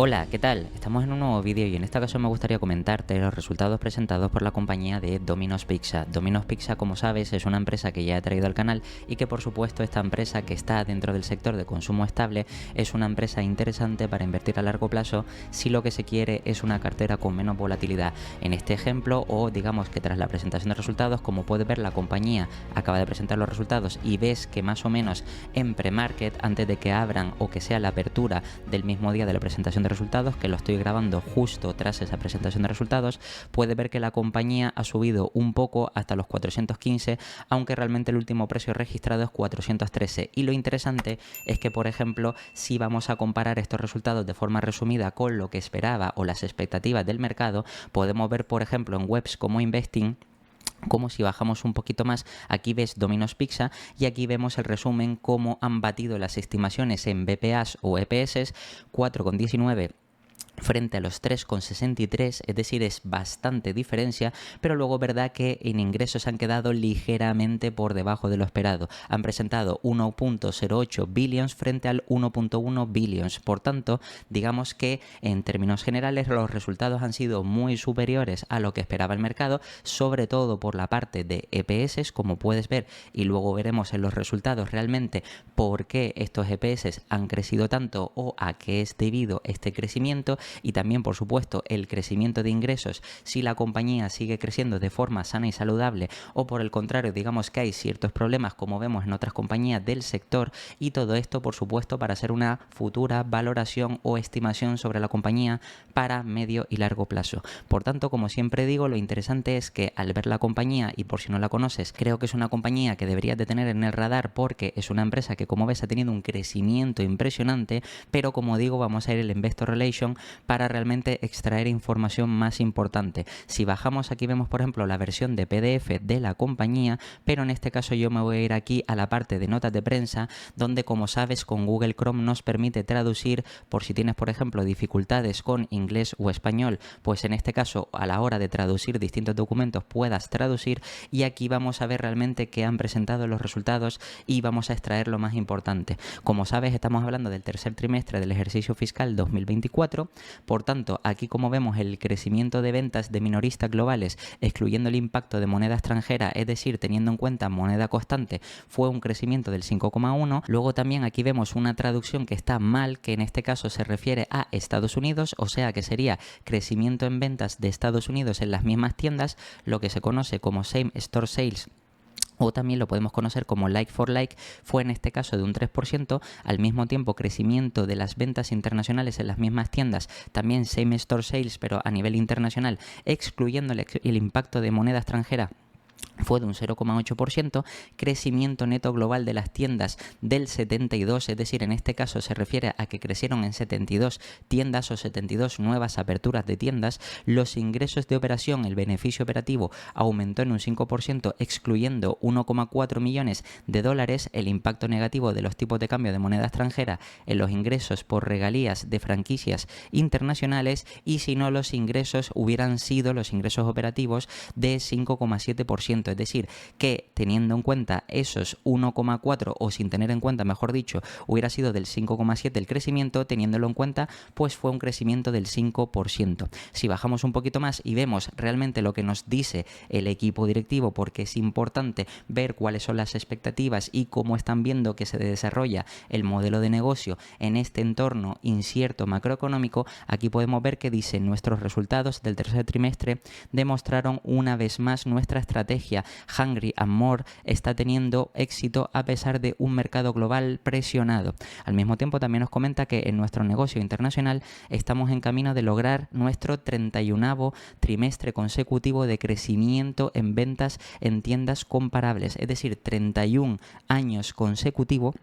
Hola, ¿qué tal? Estamos en un nuevo vídeo y en este caso me gustaría comentarte los resultados presentados por la compañía de Domino's Pizza. Domino's Pizza, como sabes, es una empresa que ya he traído al canal y que por supuesto esta empresa que está dentro del sector de consumo estable es una empresa interesante para invertir a largo plazo si lo que se quiere es una cartera con menos volatilidad. En este ejemplo, o digamos que tras la presentación de resultados, como puedes ver, la compañía acaba de presentar los resultados y ves que más o menos en pre-market, antes de que abran o que sea la apertura del mismo día de la presentación de resultados, que lo estoy grabando justo tras esa presentación de resultados, puede ver que la compañía ha subido un poco hasta los 415, aunque realmente el último precio registrado es 413. Y lo interesante es que, por ejemplo, si vamos a comparar estos resultados de forma resumida con lo que esperaba o las expectativas del mercado, podemos ver, por ejemplo, en webs como Investing, como si bajamos un poquito más, aquí ves Domino's Pizza y aquí vemos el resumen cómo han batido las estimaciones en BPAs o EPS, 4,19 frente a los 3,63, es decir, es bastante diferencia, pero luego verdad que en ingresos han quedado ligeramente por debajo de lo esperado. Han presentado 1.08 billions frente al 1.1 billions. Por tanto, digamos que en términos generales los resultados han sido muy superiores a lo que esperaba el mercado, sobre todo por la parte de EPS, como puedes ver, y luego veremos en los resultados realmente por qué estos EPS han crecido tanto o a qué es debido este crecimiento. Y también, por supuesto, el crecimiento de ingresos, si la compañía sigue creciendo de forma sana y saludable, o por el contrario, digamos que hay ciertos problemas como vemos en otras compañías del sector, y todo esto, por supuesto, para hacer una futura valoración o estimación sobre la compañía para medio y largo plazo. Por tanto, como siempre digo, lo interesante es que al ver la compañía, y por si no la conoces, creo que es una compañía que deberías de tener en el radar porque es una empresa que, como ves, ha tenido un crecimiento impresionante, pero como digo, vamos a ir el Investor Relation para realmente extraer información más importante. Si bajamos aquí vemos, por ejemplo, la versión de PDF de la compañía, pero en este caso yo me voy a ir aquí a la parte de notas de prensa, donde, como sabes, con Google Chrome nos permite traducir por si tienes, por ejemplo, dificultades con inglés o español, pues en este caso a la hora de traducir distintos documentos puedas traducir, y aquí vamos a ver realmente qué han presentado los resultados y vamos a extraer lo más importante. Como sabes, estamos hablando del tercer trimestre del ejercicio fiscal 2024. Por tanto, aquí como vemos el crecimiento de ventas de minoristas globales, excluyendo el impacto de moneda extranjera, es decir, teniendo en cuenta moneda constante, fue un crecimiento del 5,1. Luego también aquí vemos una traducción que está mal, que en este caso se refiere a Estados Unidos, o sea que sería crecimiento en ventas de Estados Unidos en las mismas tiendas, lo que se conoce como Same Store Sales, o también lo podemos conocer como like for like, fue en este caso de un 3%, al mismo tiempo crecimiento de las ventas internacionales en las mismas tiendas, también same store sales, pero a nivel internacional, excluyendo el impacto de moneda extranjera, fue de un 0,8%, crecimiento neto global de las tiendas del 72, es decir, en este caso se refiere a que crecieron en 72 tiendas o 72 nuevas aperturas de tiendas. Los ingresos de operación, el beneficio operativo, aumentó en un 5%, excluyendo 1,4 millones de dólares, el impacto negativo de los tipos de cambio de moneda extranjera en los ingresos por regalías de franquicias internacionales, y si no, los ingresos hubieran sido los ingresos operativos de 5,7%. Es decir, que teniendo en cuenta esos 1,4 o sin tener en cuenta, mejor dicho, hubiera sido del 5,7 el crecimiento, teniéndolo en cuenta, pues fue un crecimiento del 5%. Si bajamos un poquito más y vemos realmente lo que nos dice el equipo directivo, porque es importante ver cuáles son las expectativas y cómo están viendo que se desarrolla el modelo de negocio en este entorno incierto macroeconómico, aquí podemos ver que dice: nuestros resultados del tercer trimestre demostraron una vez más nuestra estrategia. Hungry and More está teniendo éxito a pesar de un mercado global presionado. Al mismo tiempo también nos comenta que en nuestro negocio internacional estamos en camino de lograr nuestro 31º trimestre consecutivo de crecimiento en ventas en tiendas comparables, es decir, 31 años consecutivos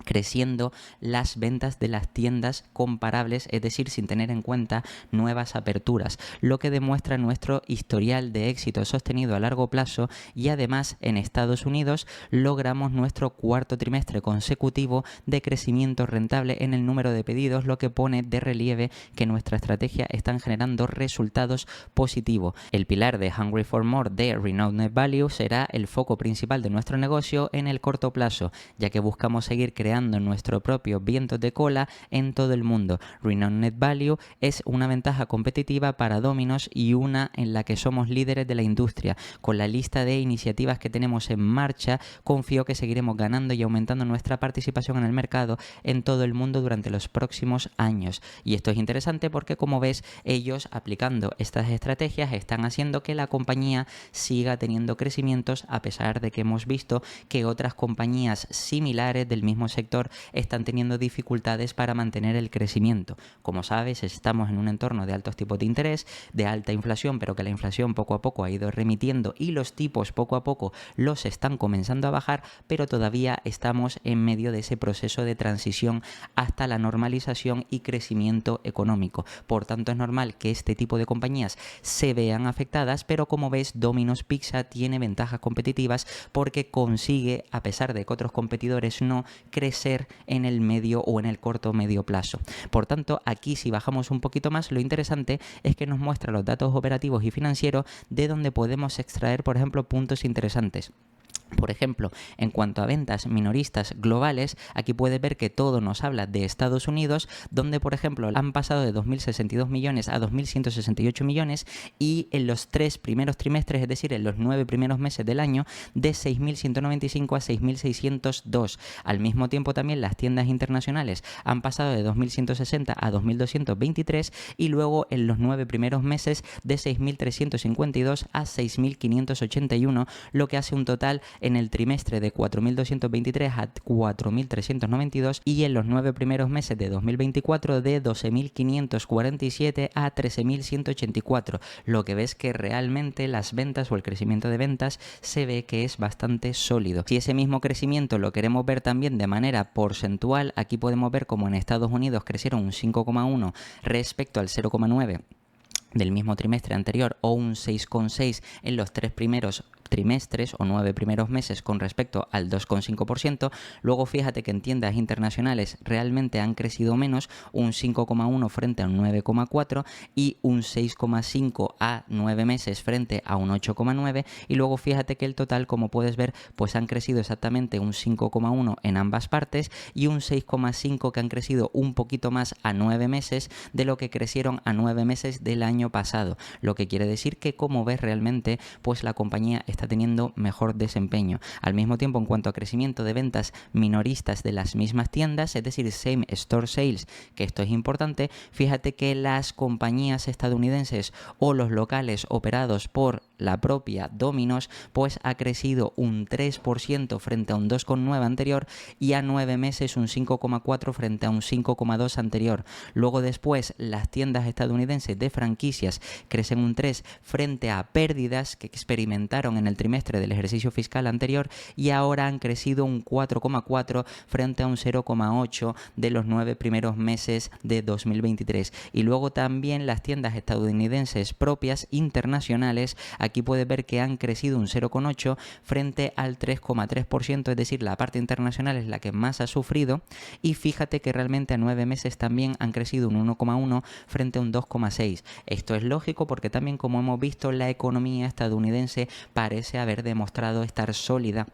creciendo las ventas de las tiendas comparables, es decir, sin tener en cuenta nuevas aperturas, lo que demuestra nuestro historial de éxito sostenido a largo plazo. Y además en Estados Unidos logramos nuestro cuarto trimestre consecutivo de crecimiento rentable en el número de pedidos, lo que pone de relieve que nuestra estrategia está generando resultados positivos. El pilar de Hungry for More de Renowned Net Value será el foco principal de nuestro negocio en el corto plazo, ya que buscamos seguir creando creando nuestro propio viento de cola en todo el mundo. Renowned Net Value es una ventaja competitiva para Domino's y una en la que somos líderes de la industria. Con la lista de iniciativas que tenemos en marcha, confío que seguiremos ganando y aumentando nuestra participación en el mercado en todo el mundo durante los próximos años. Y esto es interesante porque, como ves, ellos aplicando estas estrategias están haciendo que la compañía siga teniendo crecimientos, a pesar de que hemos visto que otras compañías similares del mismo sector están teniendo dificultades para mantener el crecimiento. Como sabes, estamos en un entorno de altos tipos de interés, de alta inflación, pero que la inflación poco a poco ha ido remitiendo y los tipos poco a poco los están comenzando a bajar, pero todavía estamos en medio de ese proceso de transición hasta la normalización y crecimiento económico. Por tanto, es normal que este tipo de compañías se vean afectadas, pero como ves, Domino's Pizza tiene ventajas competitivas porque consigue, a pesar de que otros competidores no, crecer en el medio o en el corto o medio plazo. Por tanto, aquí si bajamos un poquito más, lo interesante es que nos muestra los datos operativos y financieros de donde podemos extraer, por ejemplo, puntos interesantes. Por ejemplo, en cuanto a ventas minoristas globales, aquí puedes ver que todo nos habla de Estados Unidos, donde por ejemplo han pasado de 2.062 millones a 2.168 millones y en los 3 primeros trimestres, es decir, en los 9 primeros meses del año, de 6.195 a 6.602. Al mismo tiempo también las tiendas internacionales han pasado de 2.160 a 2.223 y luego en los 9 primeros meses de 6.352 a 6.581, lo que hace un total en el trimestre de 4.223 a 4.392 y en los 9 primeros meses de 2024 de 12.547 a 13.184, lo que ves que realmente las ventas o el crecimiento de ventas se ve que es bastante sólido. Si ese mismo crecimiento lo queremos ver también de manera porcentual, aquí podemos ver como en Estados Unidos crecieron un 5,1 respecto al 0,9 del mismo trimestre anterior o un 6,6 en los 3 primeros trimestres o 9 primeros meses con respecto al 2,5%. Luego fíjate que en tiendas internacionales realmente han crecido menos, un 5,1 frente a un 9,4 y un 6,5 a 9 meses frente a un 8,9, y luego fíjate que el total, como puedes ver, pues han crecido exactamente un 5,1 en ambas partes y un 6,5 que han crecido un poquito más a 9 meses de lo que crecieron a 9 meses del año pasado, lo que quiere decir que, como ves, realmente pues la compañía está teniendo mejor desempeño. Al mismo tiempo, en cuanto a crecimiento de ventas minoristas de las mismas tiendas, es decir, same store sales, que esto es importante, fíjate que las compañías estadounidenses o los locales operados por la propia Domino's pues ha crecido un 3% frente a un 2,9 anterior y a 9 meses un 5,4 frente a un 5,2 anterior. Luego después las tiendas estadounidenses de franquicias crecen un 3 frente a pérdidas que experimentaron en el trimestre del ejercicio fiscal anterior y ahora han crecido un 4,4 frente a un 0,8 de los 9 primeros meses de 2023. Y luego también las tiendas estadounidenses propias internacionales, aquí puedes ver que han crecido un 0,8 frente al 3,3%, es decir, la parte internacional es la que más ha sufrido, y fíjate que realmente a 9 meses también han crecido un 1,1 frente a un 2,6. Esto es lógico porque también, como hemos visto, la economía estadounidense parece haber demostrado estar sólida,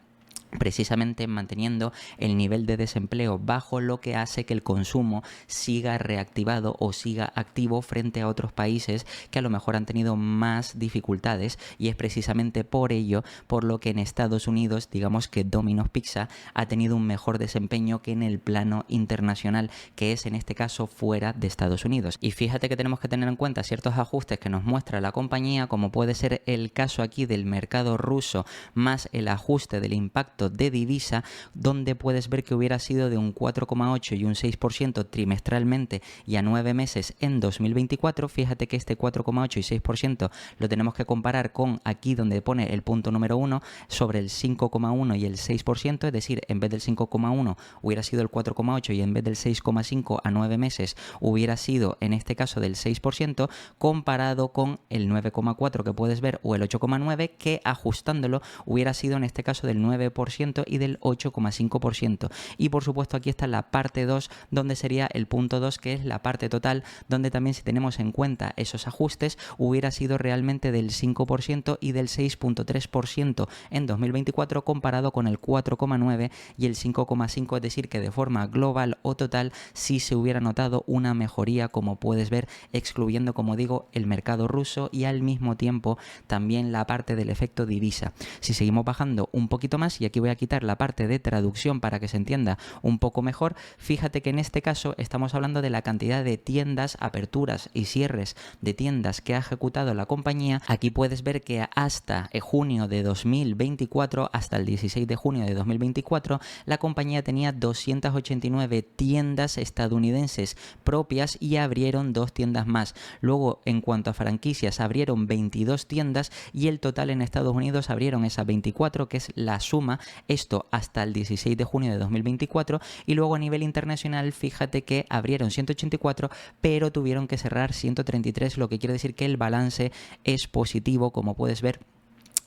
precisamente manteniendo el nivel de desempleo bajo, lo que hace que el consumo siga reactivado o siga activo frente a otros países que a lo mejor han tenido más dificultades, y es precisamente por ello por lo que en Estados Unidos digamos que Domino's Pizza ha tenido un mejor desempeño que en el plano internacional, que es en este caso fuera de Estados Unidos. Y fíjate que tenemos que tener en cuenta ciertos ajustes que nos muestra la compañía, como puede ser el caso aquí del mercado ruso más el ajuste del impacto de divisa, donde puedes ver que hubiera sido de un 4,8 y un 6% trimestralmente y a 9 meses en 2024. Fíjate que este 4,8 y 6% lo tenemos que comparar con aquí donde pone el punto número 1 sobre el 5,1 y el 6%, es decir, en vez del 5,1 hubiera sido el 4,8 y en vez del 6,5 a 9 meses hubiera sido en este caso del 6%, comparado con el 9,4 que puedes ver o el 8,9 que ajustándolo hubiera sido en este caso del 9%. 9% y del 8,5%. Y por supuesto aquí está la parte 2, donde sería el punto 2, que es la parte total, donde también si tenemos en cuenta esos ajustes hubiera sido realmente del 5% y del 6,3% en 2024 comparado con el 4,9% y el 5,5%, es decir que de forma global o total sí se hubiera notado una mejoría, como puedes ver, excluyendo, como digo, el mercado ruso y al mismo tiempo también la parte del efecto divisa. Si seguimos bajando un poquito más, y aquí voy a quitar la parte de traducción para que se entienda un poco mejor, fíjate que en este caso estamos hablando de la cantidad de tiendas, aperturas y cierres de tiendas que ha ejecutado la compañía. Aquí puedes ver que hasta junio de 2024, hasta el 16 de junio de 2024, la compañía tenía 289 tiendas estadounidenses propias y abrieron 2 tiendas más. Luego, en cuanto a franquicias, abrieron 22 tiendas y el total en Estados Unidos abrieron esas 24, que es la suma, esto hasta el 16 de junio de 2024. Y luego a nivel internacional, fíjate que abrieron 184, pero tuvieron que cerrar 133, lo que quiere decir que el balance es positivo, como puedes ver.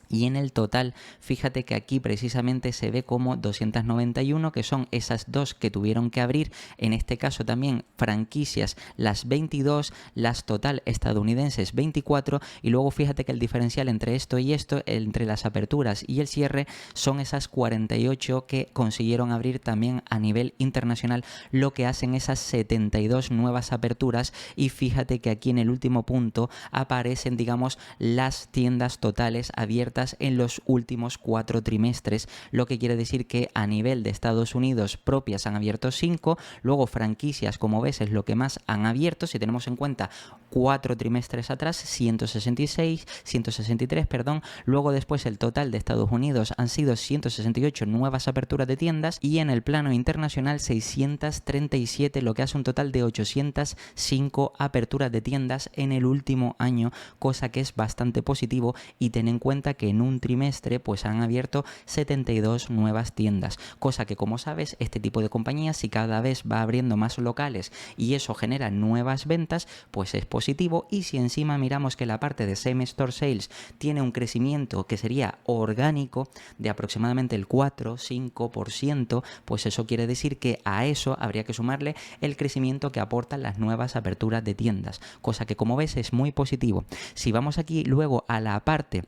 Y en el total, fíjate que aquí precisamente se ve como 291, que son esas 2 que tuvieron que abrir, en este caso también franquicias las 22, las total estadounidenses 24, y luego fíjate que el diferencial entre esto y esto, entre las aperturas y el cierre, son esas 48 que consiguieron abrir también a nivel internacional, lo que hacen esas 72 nuevas aperturas. Y fíjate que aquí en el último punto aparecen, digamos, las tiendas totales abiertas en los últimos 4 trimestres, lo que quiere decir que a nivel de Estados Unidos propias han abierto 5, luego franquicias, como ves, es lo que más han abierto, si tenemos en cuenta 4 trimestres atrás, 163, perdón, luego después el total de Estados Unidos han sido 168 nuevas aperturas de tiendas y en el plano internacional 637, lo que hace un total de 805 aperturas de tiendas en el último año, cosa que es bastante positivo. Y ten en cuenta que en un trimestre pues han abierto 72 nuevas tiendas, cosa que, como sabes, este tipo de compañías, si cada vez va abriendo más locales y eso genera nuevas ventas, pues es positivo. Y si encima miramos que la parte de Same Store Sales tiene un crecimiento que sería orgánico de aproximadamente el 4-5%, pues eso quiere decir que a eso habría que sumarle el crecimiento que aportan las nuevas aperturas de tiendas, cosa que, como ves, es muy positivo. Si vamos aquí luego a la parte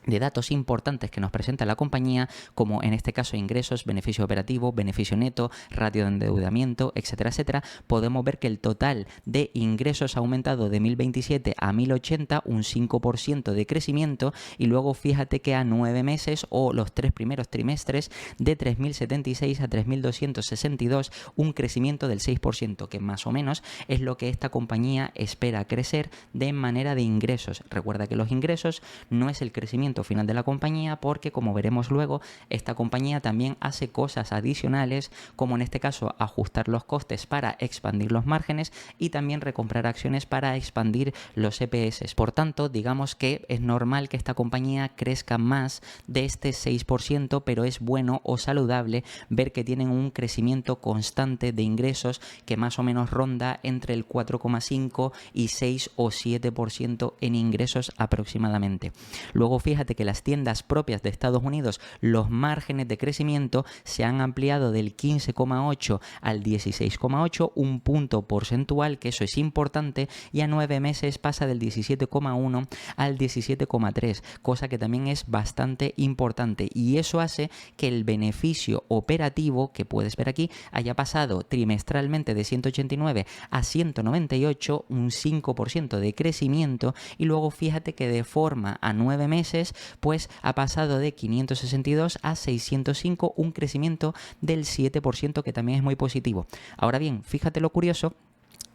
de datos importantes que nos presenta la compañía, como en este caso ingresos, beneficio operativo, beneficio neto, ratio de endeudamiento, etcétera, etcétera, podemos ver que el total de ingresos ha aumentado de 1027 a 1080, un 5% de crecimiento, y luego fíjate que a 9 meses o los 3 primeros trimestres de 3076 a 3262, un crecimiento del 6%, que más o menos es lo que esta compañía espera crecer de manera de ingresos. Recuerda que los ingresos no es el crecimiento final de la compañía, porque, como veremos luego, esta compañía también hace cosas adicionales, como en este caso ajustar los costes para expandir los márgenes y también recomprar acciones para expandir los EPS. Por tanto, digamos que es normal que esta compañía crezca más de este 6%, pero es bueno o saludable ver que tienen un crecimiento constante de ingresos que más o menos ronda entre el 4,5 y 6 o 7% en ingresos aproximadamente. Luego fíjate que las tiendas propias de Estados Unidos, los márgenes de crecimiento se han ampliado del 15,8 al 16,8, un punto porcentual, que eso es importante, y a 9 meses pasa del 17,1 al 17,3, cosa que también es bastante importante, y eso hace que el beneficio operativo, que puedes ver aquí, haya pasado trimestralmente de 189 a 198, un 5% de crecimiento. Y luego fíjate que de forma a 9 meses pues ha pasado de 562 a 605, un crecimiento del 7%, que también es muy positivo. Ahora bien, fíjate lo curioso,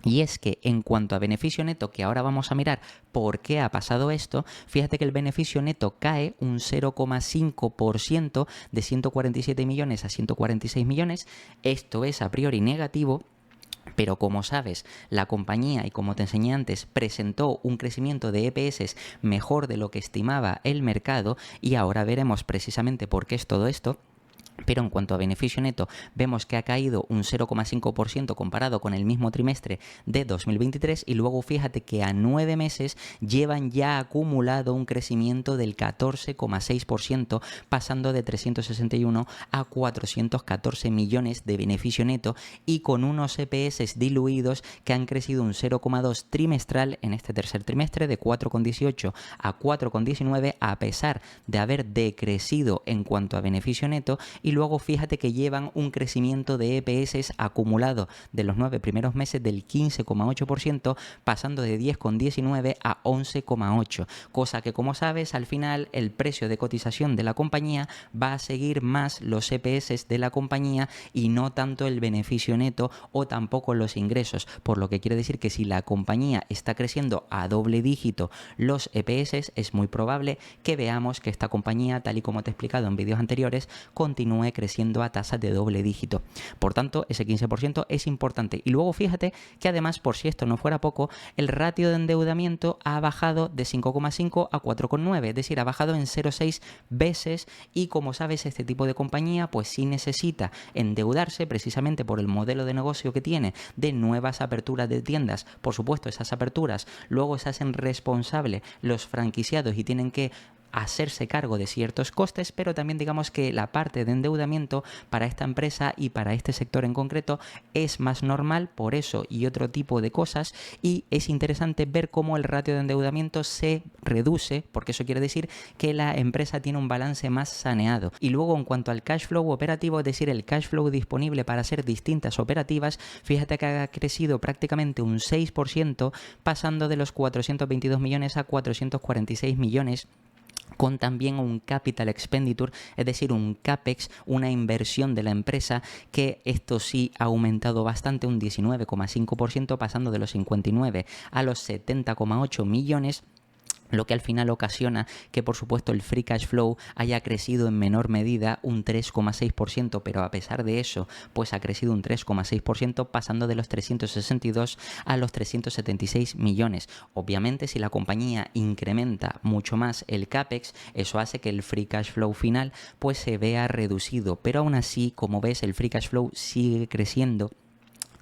y es que en cuanto a beneficio neto, que ahora vamos a mirar por qué ha pasado esto, fíjate que el beneficio neto cae un 0,5% de 147 millones a 146 millones. Esto es a priori negativo, pero como sabes, la compañía, y como te enseñé antes, presentó un crecimiento de EPS mejor de lo que estimaba el mercado, y ahora veremos precisamente por qué es todo esto. Pero en cuanto a beneficio neto, vemos que ha caído un 0,5% comparado con el mismo trimestre de 2023 y luego fíjate que a 9 meses llevan ya acumulado un crecimiento del 14,6%, pasando de 361 a 414 millones de beneficio neto y con unos EPS diluidos que han crecido un 0,2 trimestral en este tercer trimestre de 4,18 a 4,19 a pesar de haber decrecido en cuanto a beneficio neto. Y luego fíjate que llevan un crecimiento de EPS acumulado de los 9 primeros meses del 15,8%, pasando de 10,19 a 11,8, cosa que como sabes al final el precio de cotización de la compañía va a seguir más los EPS de la compañía y no tanto el beneficio neto o tampoco los ingresos, por lo que quiere decir que si la compañía está creciendo a doble dígito los EPS, es muy probable que veamos que esta compañía, tal y como te he explicado en vídeos anteriores, continúe creciendo a tasas de doble dígito. Por tanto, ese 15% es importante. Y luego fíjate que además, por si esto no fuera poco, el ratio de endeudamiento ha bajado de 5,5 a 4,9, es decir, ha bajado en 0,6 veces y como sabes, este tipo de compañía pues sí necesita endeudarse precisamente por el modelo de negocio que tiene de nuevas aperturas de tiendas. Por supuesto, esas aperturas luego se hacen responsable los franquiciados y tienen que hacerse cargo de ciertos costes, pero también digamos que la parte de endeudamiento para esta empresa y para este sector en concreto es más normal por eso y otro tipo de cosas, y es interesante ver cómo el ratio de endeudamiento se reduce, porque eso quiere decir que la empresa tiene un balance más saneado. Y luego en cuanto al cash flow operativo, es decir, el cash flow disponible para hacer distintas operativas, fíjate que ha crecido prácticamente un 6%, pasando de los 422 millones a 446 millones, con también un capital expenditure, es decir, un CAPEX, una inversión de la empresa, que esto sí ha aumentado bastante, un 19,5%, pasando de los 59 a los 70,8 millones, lo que al final ocasiona que por supuesto el free cash flow haya crecido en menor medida un 3,6%, pero a pesar de eso pues ha crecido un 3,6%, pasando de los 362 a los 376 millones. Obviamente si la compañía incrementa mucho más el CAPEX, eso hace que el free cash flow final pues se vea reducido, pero aún así, como ves, el free cash flow sigue creciendo,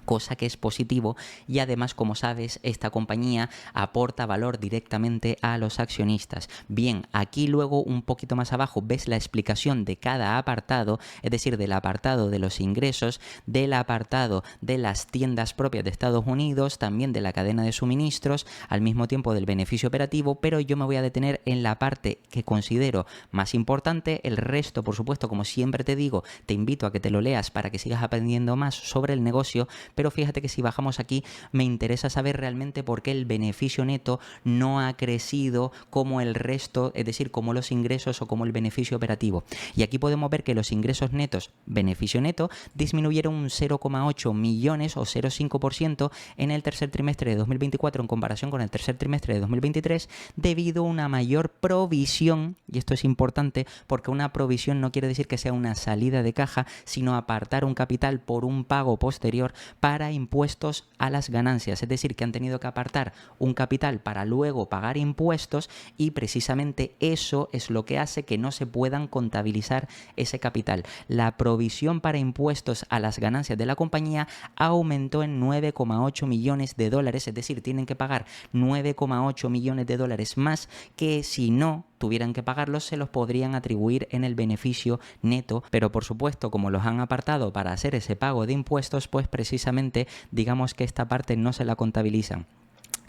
cosa que es positivo, y además, como sabes, esta compañía aporta valor directamente a los accionistas. Bien, aquí luego un poquito más abajo ves la explicación de cada apartado, es decir, del apartado de los ingresos, del apartado de las tiendas propias de Estados Unidos, también de la cadena de suministros, al mismo tiempo del beneficio operativo, pero yo me voy a detener en la parte que considero más importante. El resto, por supuesto, como siempre te digo, te invito a que te lo leas para que sigas aprendiendo más sobre el negocio, pero fíjate que si bajamos aquí me interesa saber realmente por qué el beneficio neto no ha crecido como el resto, es decir, como los ingresos o como el beneficio operativo. Y aquí podemos ver que los ingresos netos, beneficio neto, disminuyeron un 0,8 millones o 0,5% en el tercer trimestre de 2024 en comparación con el tercer trimestre de 2023 debido a una mayor provisión, y esto es importante porque una provisión no quiere decir que sea una salida de caja, sino apartar un capital por un pago posterior para impuestos a las ganancias, es decir, que han tenido que apartar un capital para luego pagar impuestos, y precisamente eso es lo que hace que no se puedan contabilizar ese capital. La provisión para impuestos a las ganancias de la compañía aumentó en 9,8 millones de dólares, es decir, tienen que pagar 9,8 millones de dólares más que si no tuvieran que pagarlos, se los podrían atribuir en el beneficio neto, pero por supuesto, como los han apartado para hacer ese pago de impuestos, pues precisamente digamos que esta parte no se la contabilizan.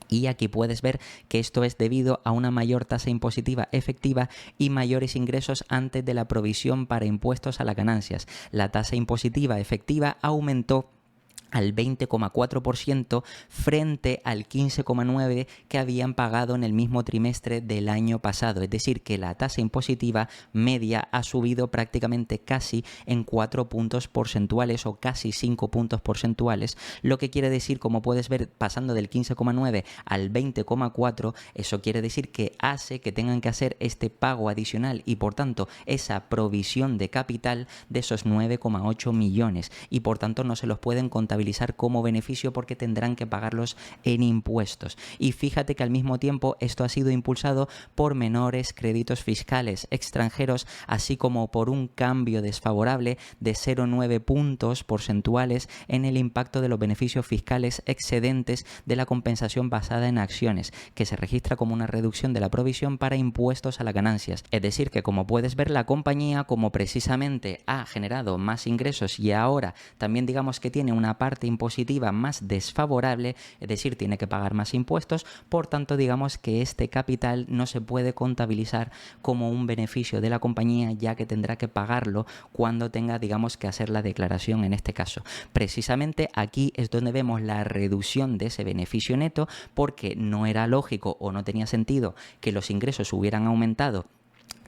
Y aquí puedes ver que esto es debido a una mayor tasa impositiva efectiva y mayores ingresos antes de la provisión para impuestos a las ganancias. La tasa impositiva efectiva aumentó al 20,4% frente al 15,9% que habían pagado en el mismo trimestre del año pasado. Es decir, que la tasa impositiva media ha subido prácticamente casi en 4 puntos porcentuales o casi 5 puntos porcentuales, lo que quiere decir, como puedes ver, pasando del 15,9 al 20,4, eso quiere decir que hace que tengan que hacer este pago adicional y por tanto esa provisión de capital de esos 9,8 millones y por tanto no se los pueden contabilizar contabilizar como beneficio porque tendrán que pagarlos en impuestos. Y fíjate que al mismo tiempo esto ha sido impulsado por menores créditos fiscales extranjeros, así como por un cambio desfavorable de 0,9 puntos porcentuales en el impacto de los beneficios fiscales excedentes de la compensación basada en acciones, que se registra como una reducción de la provisión para impuestos a las ganancias. Es decir, que como puedes ver, la compañía, como precisamente ha generado más ingresos y ahora también digamos que tiene una parte impositiva más desfavorable, es decir, tiene que pagar más impuestos, por tanto digamos que este capital no se puede contabilizar como un beneficio de la compañía, ya que tendrá que pagarlo cuando tenga digamos que hacer la declaración en este caso. Precisamente aquí es donde vemos la reducción de ese beneficio neto, porque no era lógico o no tenía sentido que los ingresos hubieran aumentado,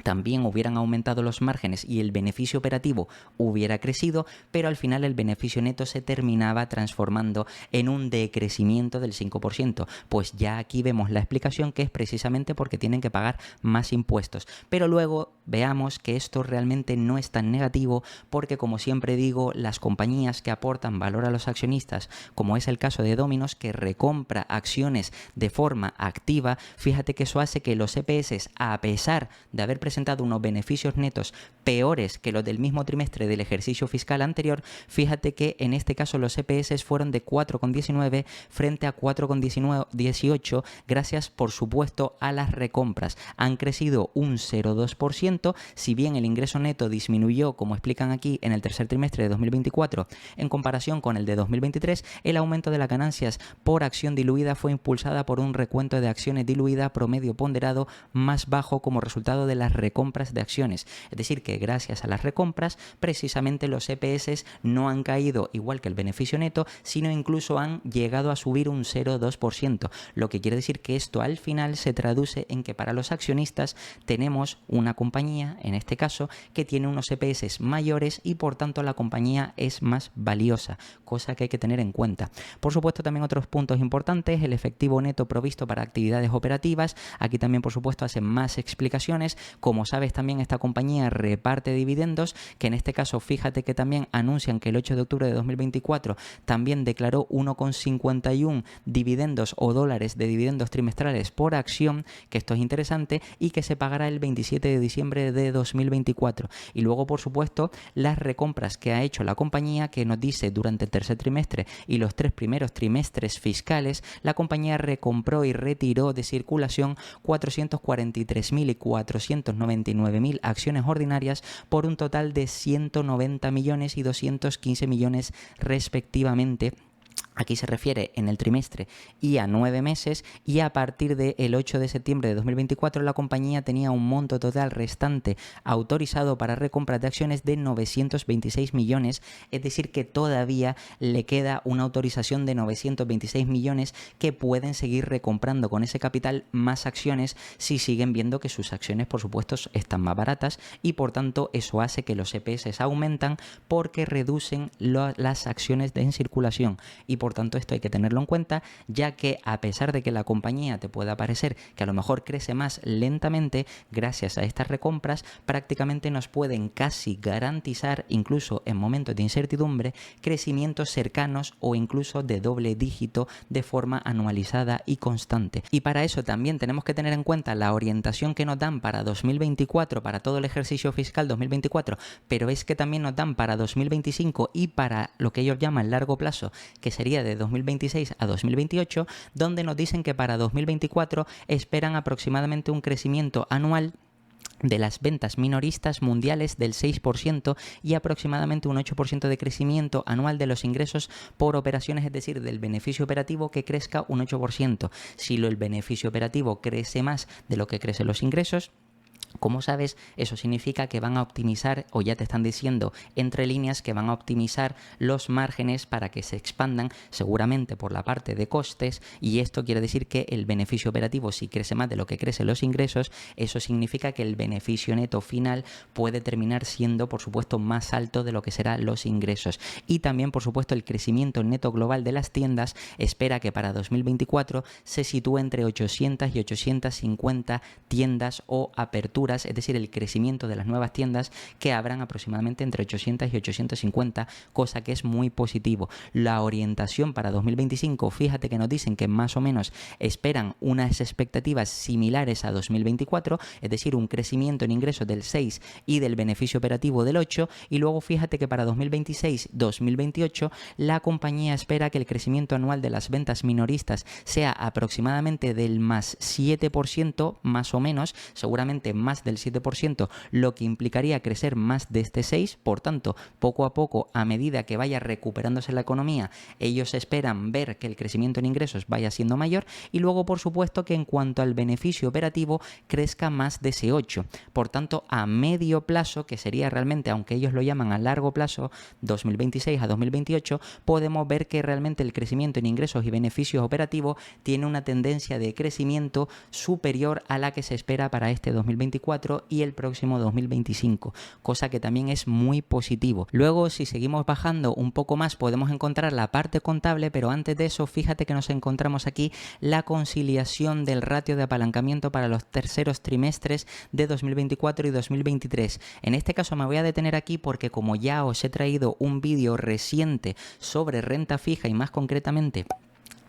también hubieran aumentado los márgenes y el beneficio operativo hubiera crecido, pero al final el beneficio neto se terminaba transformando en un decrecimiento del 5%. Pues ya aquí vemos la explicación, que es precisamente porque tienen que pagar más impuestos. Pero luego veamos que esto realmente no es tan negativo, porque como siempre digo, las compañías que aportan valor a los accionistas, como es el caso de Domino's, que recompra acciones de forma activa, fíjate que eso hace que los EPS, a pesar de haber presentado unos beneficios netos peores que los del mismo trimestre del ejercicio fiscal anterior, fíjate que en este caso los EPS fueron de 4,19 frente a 4,18 gracias por supuesto a las recompras. Han crecido un 0,2%, si bien el ingreso neto disminuyó, como explican aquí, en el tercer trimestre de 2024 en comparación con el de 2023, el aumento de las ganancias por acción diluida fue impulsada por un recuento de acciones diluida promedio ponderado más bajo como resultado de las recompras de acciones. Es decir, que gracias a las recompras, precisamente los EPS no han caído igual que el beneficio neto, sino incluso han llegado a subir un 0,2%, lo que quiere decir que esto al final se traduce en que para los accionistas tenemos una compañía, en este caso, que tiene unos EPS mayores y por tanto la compañía es más valiosa, cosa que hay que tener en cuenta. Por supuesto, también otros puntos importantes: el efectivo neto provisto para actividades operativas. Aquí también por supuesto hacen más explicaciones. Como sabes, también esta compañía reparte dividendos, que en este caso fíjate que también anuncian que el 8 de octubre de 2024 también declaró 1,51 dividendos o dólares de dividendos trimestrales por acción, que esto es interesante, y que se pagará el 27 de diciembre de 2024. Y luego por supuesto las recompras que ha hecho la compañía, que nos dice durante el tercer trimestre y los 3 primeros trimestres fiscales, la compañía recompró y retiró de circulación 443.000 y 499.000 acciones ordinarias por un total de 190 millones y 215 millones respectivamente. Aquí se refiere en el trimestre y a 9 meses, y a partir del 8 de septiembre de 2024 la compañía tenía un monto total restante autorizado para recompra de acciones de 926 millones, es decir que todavía le queda una autorización de 926 millones que pueden seguir recomprando con ese capital más acciones si siguen viendo que sus acciones por supuesto están más baratas, y por tanto eso hace que los EPS aumentan porque reducen las acciones en circulación. Y por tanto esto hay que tenerlo en cuenta, ya que a pesar de que la compañía te pueda parecer que a lo mejor crece más lentamente, gracias a estas recompras prácticamente nos pueden casi garantizar, incluso en momentos de incertidumbre, crecimientos cercanos o incluso de doble dígito de forma anualizada y constante. Y para eso también tenemos que tener en cuenta la orientación que nos dan para 2024, para todo el ejercicio fiscal 2024, pero es que también nos dan para 2025 y para lo que ellos llaman largo plazo, que sería de 2026 a 2028, donde nos dicen que para 2024 esperan aproximadamente un crecimiento anual de las ventas minoristas mundiales del 6% y aproximadamente un 8% de crecimiento anual de los ingresos por operaciones, es decir, del beneficio operativo que crezca un 8%. Si el beneficio operativo crece más de lo que crecen los ingresos, como sabes, eso significa que van a optimizar, o ya te están diciendo entre líneas que van a optimizar los márgenes para que se expandan, seguramente por la parte de costes, y esto quiere decir que el beneficio operativo, si crece más de lo que crecen los ingresos, eso significa que el beneficio neto final puede terminar siendo, por supuesto, más alto de lo que serán los ingresos. Y también, por supuesto, el crecimiento neto global de las tiendas espera que para 2024 se sitúe entre 800 y 850 tiendas o aperturas aperturas, es decir, el crecimiento de las nuevas tiendas que abran aproximadamente entre 800 y 850, cosa que es muy positivo. La orientación para 2025, fíjate que nos dicen que más o menos esperan unas expectativas similares a 2024, es decir, un crecimiento en ingresos del 6 y del beneficio operativo del 8, y luego fíjate que para 2026-2028 la compañía espera que el crecimiento anual de las ventas minoristas sea aproximadamente del más 7%, más o menos, seguramente más del 7%, lo que implicaría crecer más de este 6%. Por tanto, poco a poco, a medida que vaya recuperándose la economía, ellos esperan ver que el crecimiento en ingresos vaya siendo mayor, y luego, por supuesto, que en cuanto al beneficio operativo crezca más de ese 8%. Por tanto, a medio plazo, que sería realmente, aunque ellos lo llaman a largo plazo, 2026 a 2028, podemos ver que realmente el crecimiento en ingresos y beneficios operativos tiene una tendencia de crecimiento superior a la que se espera para este 2024 y el próximo 2025, cosa que también es muy positivo. Luego, si seguimos bajando un poco más, podemos encontrar la parte contable, pero antes de eso, fíjate que nos encontramos aquí la conciliación del ratio de apalancamiento para los terceros trimestres de 2024 y 2023. En este caso me voy a detener aquí porque, como ya os he traído un vídeo reciente sobre renta fija y más concretamente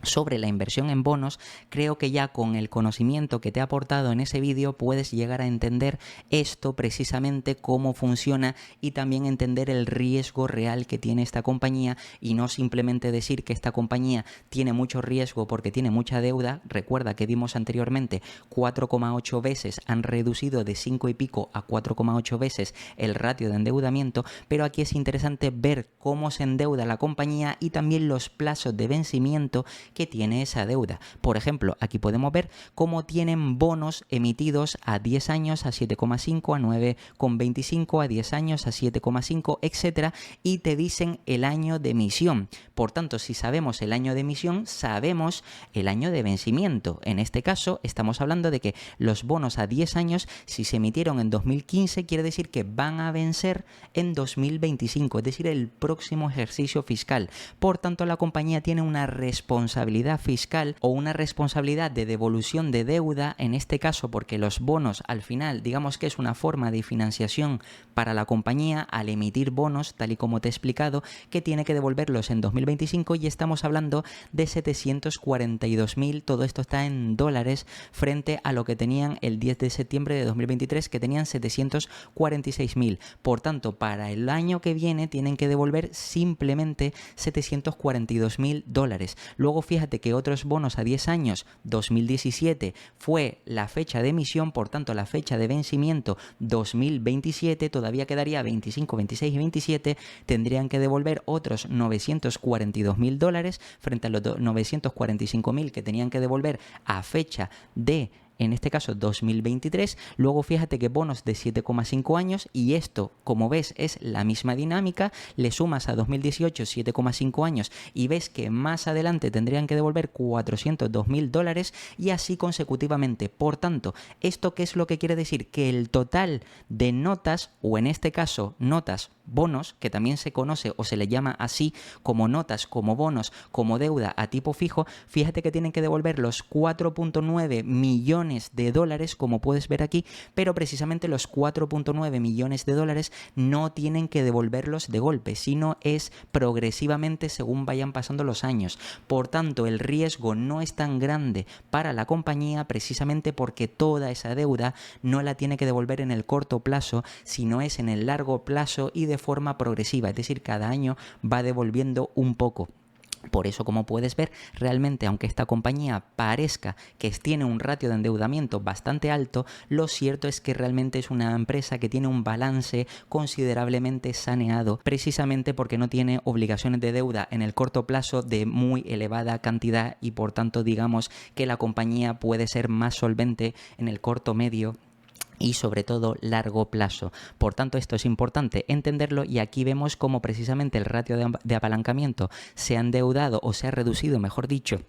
sobre la inversión en bonos, creo que ya con el conocimiento que te he aportado en ese vídeo puedes llegar a entender esto precisamente, cómo funciona, y también entender el riesgo real que tiene esta compañía, y no simplemente decir que esta compañía tiene mucho riesgo porque tiene mucha deuda. Recuerda que vimos anteriormente 4,8 veces, han reducido de 5 y pico a 4,8 veces el ratio de endeudamiento, pero aquí es interesante ver cómo se endeuda la compañía y también los plazos de vencimiento que tiene esa deuda. Por ejemplo, aquí podemos ver cómo tienen bonos emitidos a 10 años a 7,5, a 9,25, a 10 años a 7,5, etcétera, y te dicen el año de emisión. Por tanto, si sabemos el año de emisión, sabemos el año de vencimiento. En este caso, estamos hablando de que los bonos a 10 años, si se emitieron en 2015, quiere decir que van a vencer en 2025, es decir, el próximo ejercicio fiscal. Por tanto, la compañía tiene una responsabilidad fiscal o una responsabilidad de devolución de deuda, en este caso porque los bonos al final, digamos que es una forma de financiación para la compañía al emitir bonos, tal y como te he explicado, que tiene que devolverlos en 2025, y estamos hablando de 742.000, todo esto está en dólares, frente a lo que tenían el 10 de septiembre de 2023, que tenían 746.000. Por tanto, para el año que viene tienen que devolver simplemente 742.000 dólares. Luego fíjate que otros bonos a 10 años, 2017 fue la fecha de emisión, por tanto la fecha de vencimiento 2027, todavía quedaría 25, 26 y 27, tendrían que devolver otros 942.000 dólares frente a los 945.000 que tenían que devolver a fecha de, en este caso, 2023. Luego fíjate que bonos de 7,5 años, y esto, como ves, es la misma dinámica, le sumas a 2018 7,5 años y ves que más adelante tendrían que devolver 402.000 dólares, y así consecutivamente. Por tanto, ¿esto qué es lo que quiere decir? Que el total de notas, o en este caso notas, bonos, que también se conoce o se le llama así, como notas, como bonos, como deuda a tipo fijo, fíjate que tienen que devolver los 4,9 millones de dólares, como puedes ver aquí, pero precisamente los 4,9 millones de dólares no tienen que devolverlos de golpe, sino es progresivamente según vayan pasando los años. Por tanto, el riesgo no es tan grande para la compañía, precisamente porque toda esa deuda no la tiene que devolver en el corto plazo, sino es en el largo plazo y de forma progresiva, es decir, cada año va devolviendo un poco. Por eso, como puedes ver, realmente, aunque esta compañía parezca que tiene un ratio de endeudamiento bastante alto, lo cierto es que realmente es una empresa que tiene un balance considerablemente saneado, precisamente porque no tiene obligaciones de deuda en el corto plazo de muy elevada cantidad, y por tanto digamos que la compañía puede ser más solvente en el corto, medio y sobre todo largo plazo. Por tanto, esto es importante entenderlo, y aquí vemos cómo precisamente el ratio de apalancamiento se ha endeudado, o se ha reducido, mejor dicho,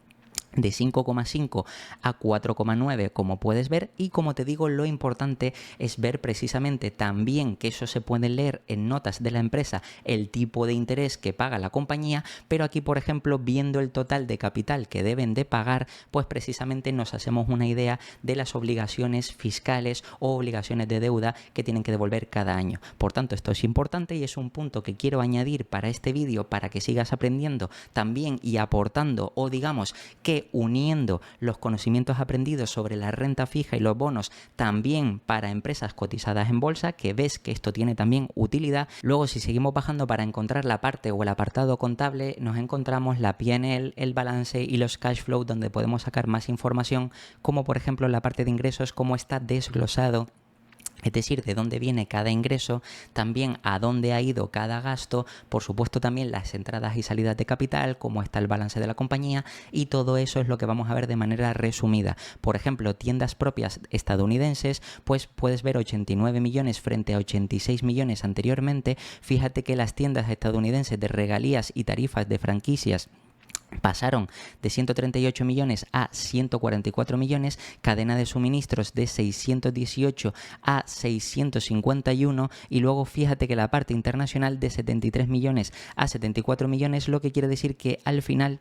de 5,5 a 4,9 como puedes ver, y como te digo, lo importante es ver precisamente también que eso se puede leer en notas de la empresa, el tipo de interés que paga la compañía, pero aquí por ejemplo viendo el total de capital que deben de pagar, pues precisamente nos hacemos una idea de las obligaciones fiscales o obligaciones de deuda que tienen que devolver cada año. Por tanto, esto es importante y es un punto que quiero añadir para este vídeo para que sigas aprendiendo también y aportando, o digamos que uniendo los conocimientos aprendidos sobre la renta fija y los bonos también para empresas cotizadas en bolsa, que ves que esto tiene también utilidad. Luego, si seguimos bajando para encontrar la parte o el apartado contable, nos encontramos la P&L, el balance y los cash flow, donde podemos sacar más información, como por ejemplo la parte de ingresos, cómo está desglosado, es decir, de dónde viene cada ingreso, también a dónde ha ido cada gasto, por supuesto también las entradas y salidas de capital, cómo está el balance de la compañía, y todo eso es lo que vamos a ver de manera resumida. Por ejemplo, tiendas propias estadounidenses, pues puedes ver 89 millones frente a 86 millones anteriormente. Fíjate que las tiendas estadounidenses de regalías y tarifas de franquicias pasaron de 138 millones a 144 millones, cadena de suministros de 618 a 651, y luego fíjate que la parte internacional de 73 millones a 74 millones, lo que quiere decir que al final,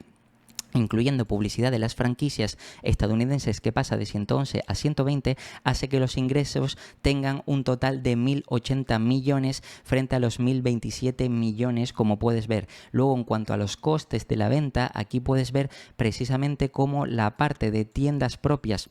incluyendo publicidad de las franquicias estadounidenses que pasa de 111 a 120, hace que los ingresos tengan un total de 1.080 millones frente a los 1.027 millones, como puedes ver. Luego, en cuanto a los costes de la venta, aquí puedes ver precisamente cómo la parte de tiendas propias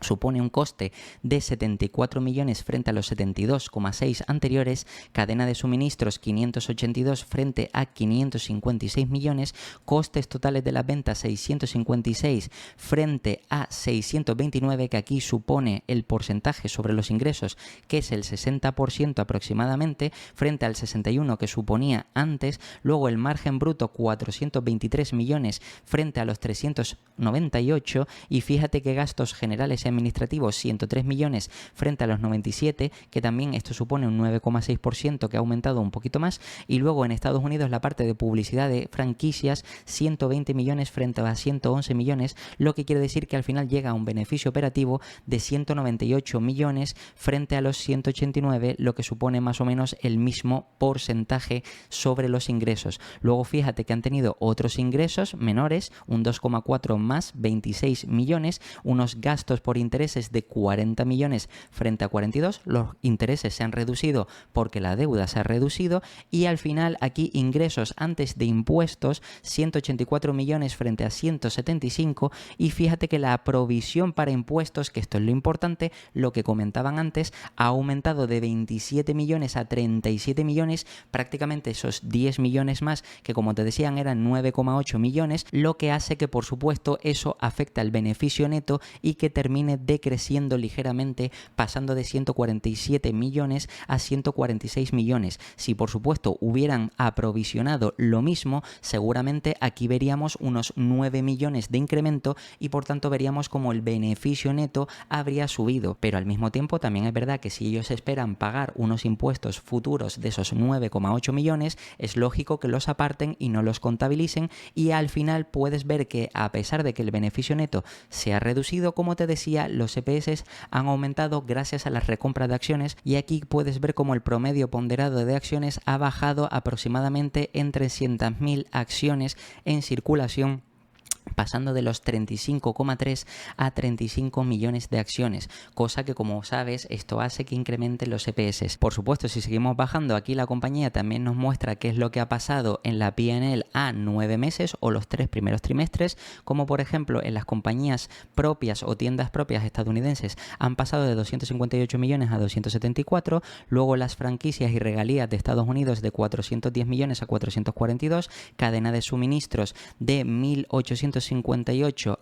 supone un coste de 74 millones frente a los 72,6 anteriores, cadena de suministros 582 frente a 556 millones, costes totales de las ventas 656 frente a 629, que aquí supone el porcentaje sobre los ingresos, que es el 60% aproximadamente, frente al 61% que suponía antes. Luego el margen bruto 423 millones frente a los 398, y fíjate que gastos generales administrativos 103 millones frente a los 97, que también esto supone un 9,6% que ha aumentado un poquito más. Y luego en Estados Unidos la parte de publicidad de franquicias 120 millones frente a 111 millones, lo que quiere decir que al final llega a un beneficio operativo de 198 millones frente a los 189, lo que supone más o menos el mismo porcentaje sobre los ingresos. Luego fíjate que han tenido otros ingresos menores, un 2,4 más 26 millones, unos gastos por intereses de 40 millones frente a 42, los intereses se han reducido porque la deuda se ha reducido, y al final aquí ingresos antes de impuestos 184 millones frente a 175, y fíjate que la provisión para impuestos, que esto es lo importante, lo que comentaban antes, ha aumentado de 27 millones a 37 millones, prácticamente esos 10 millones más que, como te decían, eran 9,8 millones, lo que hace que por supuesto eso afecta al beneficio neto y que termine decreciendo ligeramente, pasando de 147 millones a 146 millones. Si por supuesto hubieran aprovisionado lo mismo, seguramente aquí veríamos unos 9 millones de incremento, y por tanto veríamos como el beneficio neto habría subido. Pero al mismo tiempo también es verdad que si ellos esperan pagar unos impuestos futuros de esos 9,8 millones, es lógico que los aparten y no los contabilicen, y al final puedes ver que a pesar de que el beneficio neto se ha reducido, como te decía, los EPS han aumentado gracias a la recompra de acciones, y aquí puedes ver como el promedio ponderado de acciones ha bajado aproximadamente en 300.000 acciones en circulación, pasando de los 35,3 a 35 millones de acciones, cosa que, como sabes, esto hace que incrementen los EPS. Por supuesto, si seguimos bajando, aquí la compañía también nos muestra qué es lo que ha pasado en la P&L a 9 meses o los 3 primeros trimestres, como por ejemplo en las compañías propias o tiendas propias estadounidenses han pasado de 258 millones a 274, luego las franquicias y regalías de Estados Unidos de 410 millones a 442, cadena de suministros de 1.858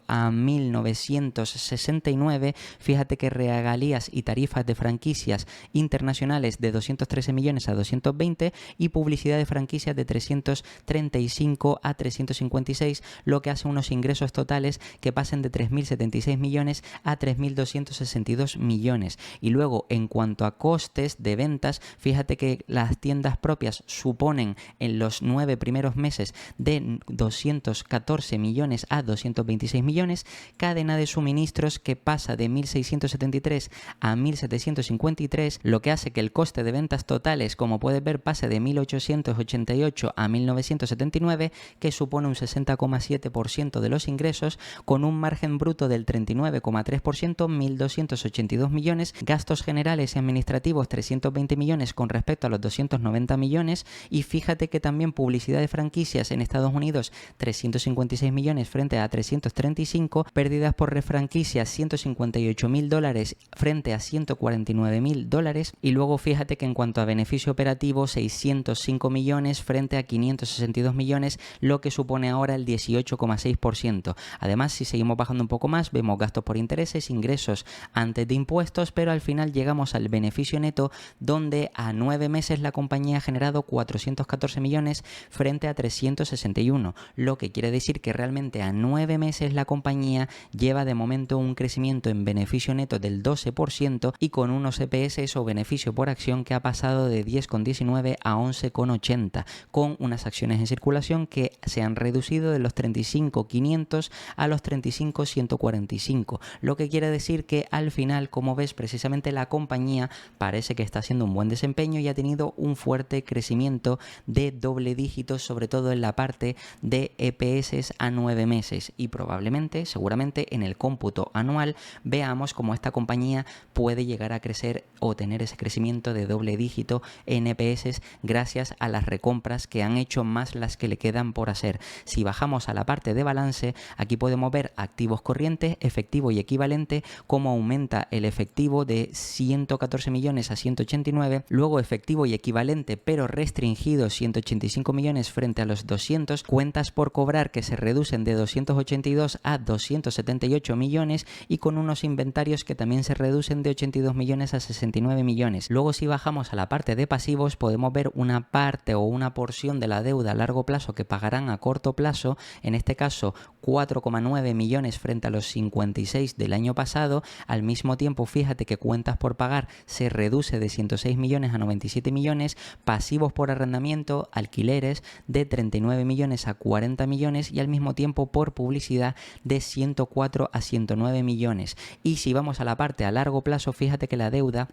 a 1969, fíjate que regalías y tarifas de franquicias internacionales de 213 millones a 220, y publicidad de franquicias de 335 a 356, lo que hace unos ingresos totales que pasen de 3.076 millones a 3.262 millones. Y luego, en cuanto a costes de ventas, fíjate que las tiendas propias suponen en los 9 primeros meses de 214 millones millones a 226 millones, cadena de suministros que pasa de 1.673 a 1.753, lo que hace que el coste de ventas totales, como puedes ver, pase de 1.888 a 1.979, que supone un 60,7% de los ingresos, con un margen bruto del 39,3%, 1.282 millones, gastos generales y administrativos 320 millones con respecto a los 290 millones, y fíjate que también publicidad de franquicias en Estados Unidos 356 millones frente a 335, pérdidas por refranquicias 158 mil dólares frente a 149 mil dólares, y luego fíjate que en cuanto a beneficio operativo 605 millones frente a 562 millones, lo que supone ahora el 18,6%. Además, si seguimos bajando un poco más, vemos gastos por intereses, ingresos antes de impuestos, pero al final llegamos al beneficio neto, donde a 9 meses la compañía ha generado 414 millones frente a 361, lo que quiere decir que realmente a 9 meses la compañía lleva de momento un crecimiento en beneficio neto del 12% y con unos EPS o beneficio por acción que ha pasado de 10,19 a 11,80, con unas acciones en circulación que se han reducido de los 35.500 a los 35.145, lo que quiere decir que al final, como ves, precisamente la compañía parece que está haciendo un buen desempeño y ha tenido un fuerte crecimiento de doble dígito, sobre todo en la parte de EPS a 9 meses, y probablemente, seguramente en el cómputo anual veamos cómo esta compañía puede llegar a crecer o tener ese crecimiento de doble dígito en EPS gracias a las recompras que han hecho más las que le quedan por hacer. Si bajamos a la parte de balance, aquí podemos ver activos corrientes, efectivo y equivalente, cómo aumenta el efectivo de 114 millones a 189, luego efectivo y equivalente pero restringido 185 millones frente a los 200, cuentas por cobrar que se reducen de 282 a 278 millones y con unos inventarios que también se reducen de 82 millones a 69 millones. Luego, si bajamos a la parte de pasivos, podemos ver una parte o una porción de la deuda a largo plazo que pagarán a corto plazo, en este caso 4,9 millones frente a los 56 del año pasado. Al mismo tiempo, fíjate que cuentas por pagar se reduce de 106 millones a 97 millones, pasivos por arrendamiento, alquileres de 39 millones a 40 millones y al mismo tiempo por publicidad de 104 a 109 millones. Y si vamos a la parte a largo plazo, fíjate que la deuda,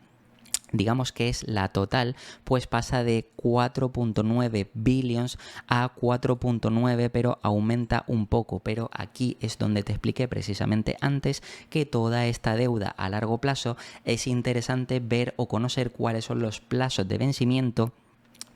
digamos que es la total, pues pasa de 4.9 billions a 4.9, pero aumenta un poco. Pero aquí es donde te expliqué precisamente antes que toda esta deuda a largo plazo es interesante ver o conocer cuáles son los plazos de vencimiento,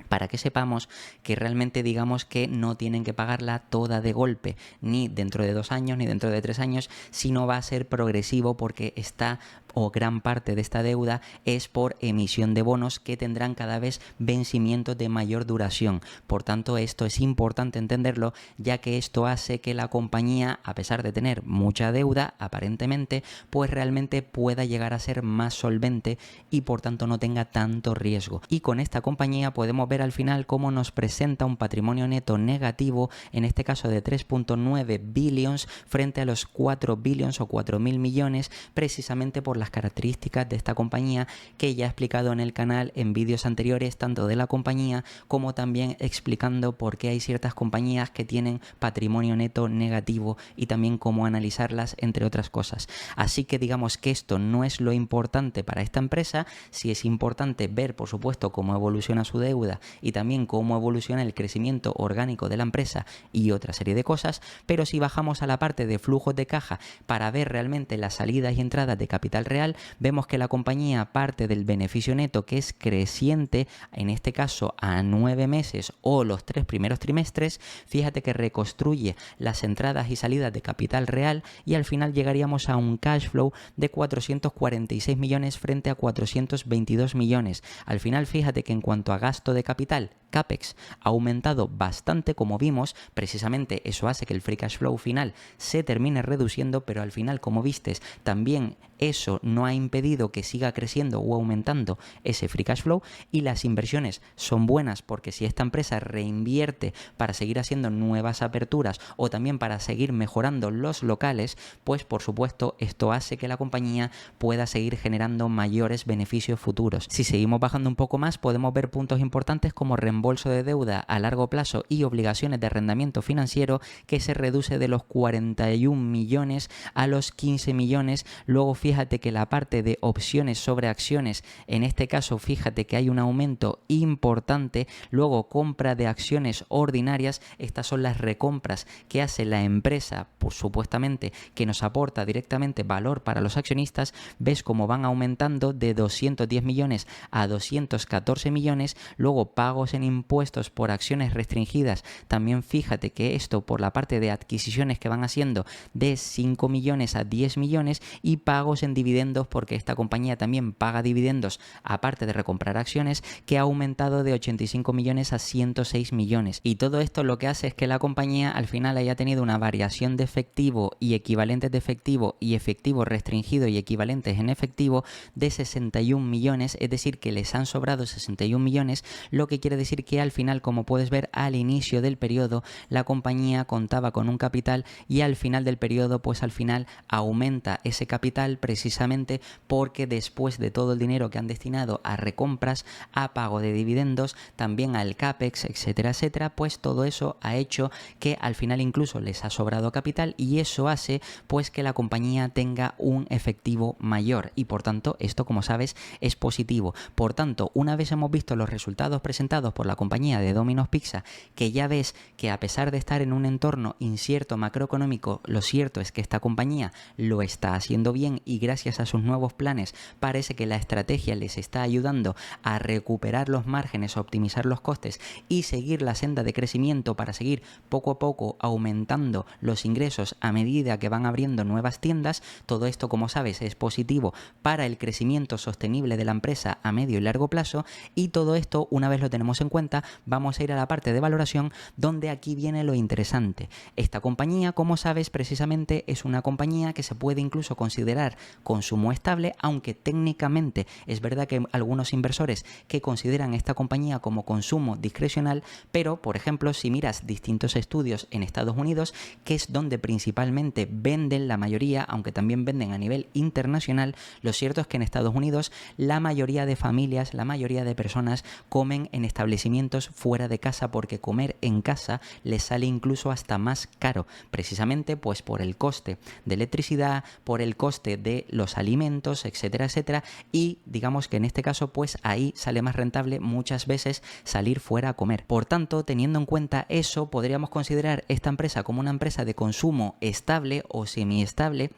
para que sepamos que realmente, digamos, que no tienen que pagarla toda de golpe, ni dentro de 2 años, ni dentro de 3 años, sino va a ser progresivo, porque está, o gran parte de esta deuda es por emisión de bonos que tendrán cada vez vencimientos de mayor duración. Por tanto, esto es importante entenderlo, ya que esto hace que la compañía, a pesar de tener mucha deuda, aparentemente, pues realmente pueda llegar a ser más solvente y por tanto no tenga tanto riesgo. Y con esta compañía podemos ver al final cómo nos presenta un patrimonio neto negativo, en este caso de 3.9 billions frente a los 4 billions o 4.000 millones, precisamente por las características de esta compañía que ya he explicado en el canal en vídeos anteriores, tanto de la compañía como también explicando por qué hay ciertas compañías que tienen patrimonio neto negativo y también cómo analizarlas, entre otras cosas. Así que digamos que esto no es lo importante para esta empresa. Sí es importante ver, por supuesto, cómo evoluciona su deuda y también cómo evoluciona el crecimiento orgánico de la empresa y otra serie de cosas, pero si bajamos a la parte de flujos de caja para ver realmente las salidas y entradas de capital real, vemos que la compañía parte del beneficio neto, que es creciente, en este caso a 9 meses o los 3 primeros trimestres. Fíjate que reconstruye las entradas y salidas de capital real y al final llegaríamos a un cash flow de 446 millones frente a 422 millones. Al final, fíjate que en cuanto a gasto de capital, CAPEX, ha aumentado bastante, como vimos. Precisamente eso hace que el free cash flow final se termine reduciendo, pero al final, como vistes, también eso no ha impedido que siga creciendo o aumentando ese free cash flow, y las inversiones son buenas, porque si esta empresa reinvierte para seguir haciendo nuevas aperturas o también para seguir mejorando los locales, pues por supuesto esto hace que la compañía pueda seguir generando mayores beneficios futuros. Si seguimos bajando un poco más, podemos ver puntos importantes como remarcar reembolso de deuda a largo plazo y obligaciones de arrendamiento financiero, que se reduce de los 41 millones a los 15 millones. Luego fíjate que la parte de opciones sobre acciones, en este caso fíjate que hay un aumento importante. Luego compra de acciones ordinarias, estas son las recompras que hace la empresa, pues supuestamente que nos aporta directamente valor para los accionistas. Ves cómo van aumentando de 210 millones a 214 millones. Luego pagos en impuestos por acciones restringidas, también fíjate que esto por la parte de adquisiciones que van haciendo, de 5 millones a 10 millones, y pagos en dividendos, porque esta compañía también paga dividendos aparte de recomprar acciones, que ha aumentado de 85 millones a 106 millones. Y todo esto lo que hace es que la compañía al final haya tenido una variación de efectivo y equivalentes de efectivo y efectivo restringido y equivalentes en efectivo de 61 millones, es decir, que les han sobrado 61 millones, lo que quiere decir que al final, como puedes ver, al inicio del periodo la compañía contaba con un capital, y al final del periodo, pues al final aumenta ese capital precisamente porque después de todo el dinero que han destinado a recompras, a pago de dividendos, también al CAPEX, etcétera, etcétera, pues todo eso ha hecho que al final incluso les ha sobrado capital, y eso hace pues que la compañía tenga un efectivo mayor, y por tanto esto, como sabes, es positivo. Por tanto, una vez hemos visto los resultados presentados por la compañía de Domino's Pizza, que ya ves que a pesar de estar en un entorno incierto macroeconómico, lo cierto es que esta compañía lo está haciendo bien, y gracias a sus nuevos planes parece que la estrategia les está ayudando a recuperar los márgenes, a optimizar los costes y seguir la senda de crecimiento para seguir poco a poco aumentando los ingresos a medida que van abriendo nuevas tiendas. Todo esto, como sabes, es positivo para el crecimiento sostenible de la empresa a medio y largo plazo, y todo esto, una vez lo tenemos en cuenta, vamos a ir a la parte de valoración, donde aquí viene lo interesante. Esta compañía, como sabes, precisamente es una compañía que se puede incluso considerar consumo estable, aunque técnicamente es verdad que hay algunos inversores que consideran esta compañía como consumo discrecional, pero por ejemplo, si miras distintos estudios en Estados Unidos, que es donde principalmente venden la mayoría, aunque también venden a nivel internacional, lo cierto es que en Estados Unidos la mayoría de familias, la mayoría de personas comen en establecimientos fuera de casa, porque comer en casa les sale incluso hasta más caro, precisamente pues por el coste de electricidad, por el coste de los alimentos, etcétera, etcétera, y digamos que en este caso pues ahí sale más rentable muchas veces salir fuera a comer. Por tanto, teniendo en cuenta eso, podríamos considerar esta empresa como una empresa de consumo estable o semiestable,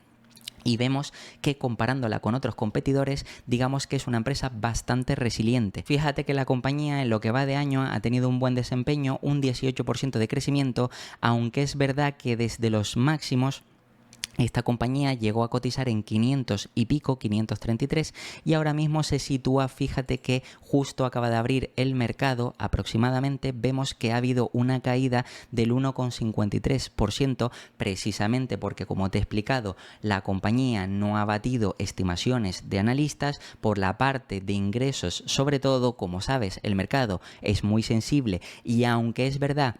y vemos que comparándola con otros competidores, digamos que es una empresa bastante resiliente. Fíjate que la compañía en lo que va de año ha tenido un buen desempeño, un 18% de crecimiento, aunque es verdad que desde los máximos esta compañía llegó a cotizar en 500 y pico, 533, y ahora mismo se sitúa, fíjate que justo acaba de abrir el mercado, aproximadamente vemos que ha habido una caída del 1,53%, precisamente porque, como te he explicado, la compañía no ha batido estimaciones de analistas por la parte de ingresos. Sobre todo, como sabes, el mercado es muy sensible, y aunque es verdad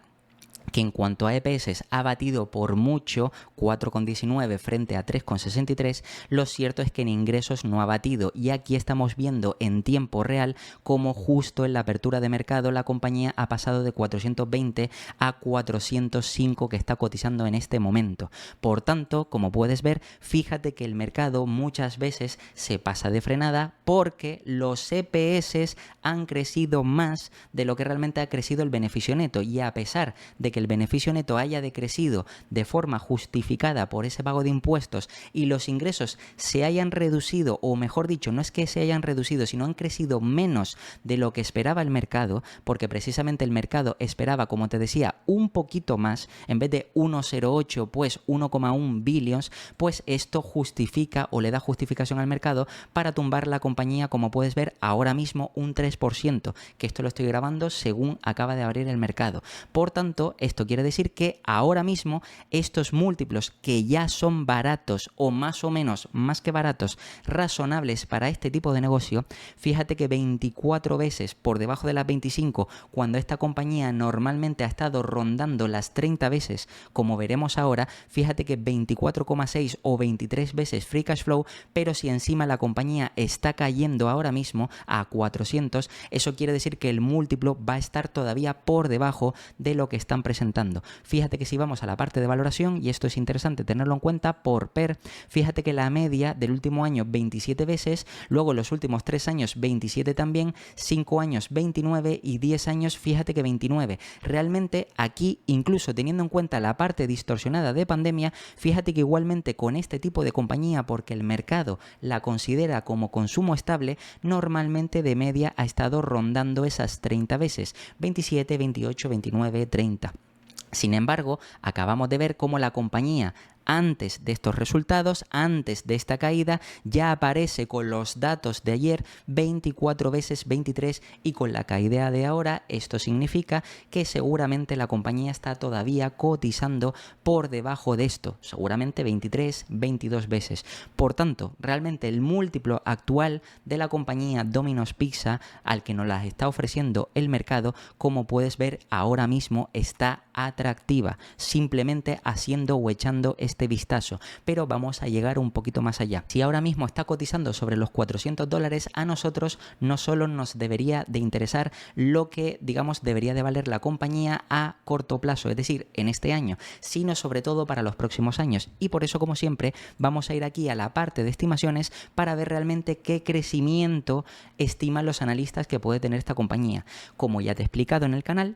que en cuanto a EPS ha batido por mucho, 4,19 frente a 3,63, lo cierto es que en ingresos no ha batido, y aquí estamos viendo en tiempo real como justo en la apertura de mercado la compañía ha pasado de 420 a 405 que está cotizando en este momento. Por tanto, como puedes ver, fíjate que el mercado muchas veces se pasa de frenada porque los EPS han crecido más de lo que realmente ha crecido el beneficio neto, y a pesar de que el beneficio neto haya decrecido de forma justificada por ese pago de impuestos y los ingresos se hayan reducido, o mejor dicho, no es que se hayan reducido, sino han crecido menos de lo que esperaba el mercado, porque precisamente el mercado esperaba, como te decía, un poquito más, en vez de 1,08 pues 1,1 billions, pues esto justifica o le da justificación al mercado para tumbar la compañía, como puedes ver ahora mismo un 3%, que esto lo estoy grabando según acaba de abrir el mercado. Por tanto, esto quiere decir que ahora mismo estos múltiplos que ya son baratos o más o menos, más que baratos, razonables para este tipo de negocio, fíjate que 24 veces por debajo de las 25, cuando esta compañía normalmente ha estado rondando las 30 veces, como veremos ahora, fíjate que 24,6 o 23 veces free cash flow, pero si encima la compañía está cayendo ahora mismo a 400, eso quiere decir que el múltiplo va a estar todavía por debajo de lo que están presentando. Fíjate que si vamos a la parte de valoración, y esto es interesante tenerlo en cuenta, por PER, fíjate que la media del último año 27 veces, luego los últimos 3 años 27 también, 5 años 29 y 10 años fíjate que 29. Realmente aquí, incluso teniendo en cuenta la parte distorsionada de pandemia, fíjate que igualmente con este tipo de compañía, porque el mercado la considera como consumo estable, normalmente de media ha estado rondando esas 30 veces, 27, 28, 29, 30. Sin embargo, acabamos de ver cómo la compañía antes de estos resultados, antes de esta caída, ya aparece con los datos de ayer 24 veces 23 y con la caída de ahora, esto significa que seguramente la compañía está todavía cotizando por debajo de esto, seguramente 23, 22 veces. Por tanto, realmente el múltiplo actual de la compañía Domino's Pizza al que nos las está ofreciendo el mercado, como puedes ver ahora mismo, está atractiva, simplemente haciendo o echando este vistazo, pero vamos a llegar un poquito más allá. Si ahora mismo está cotizando sobre los $400, a nosotros no solo nos debería de interesar lo que, digamos, debería de valer la compañía a corto plazo, es decir, en este año, sino sobre todo para los próximos años. Y por eso, como siempre, vamos a ir aquí a la parte de estimaciones para ver realmente qué crecimiento estiman los analistas que puede tener esta compañía. Como ya te he explicado en el canal,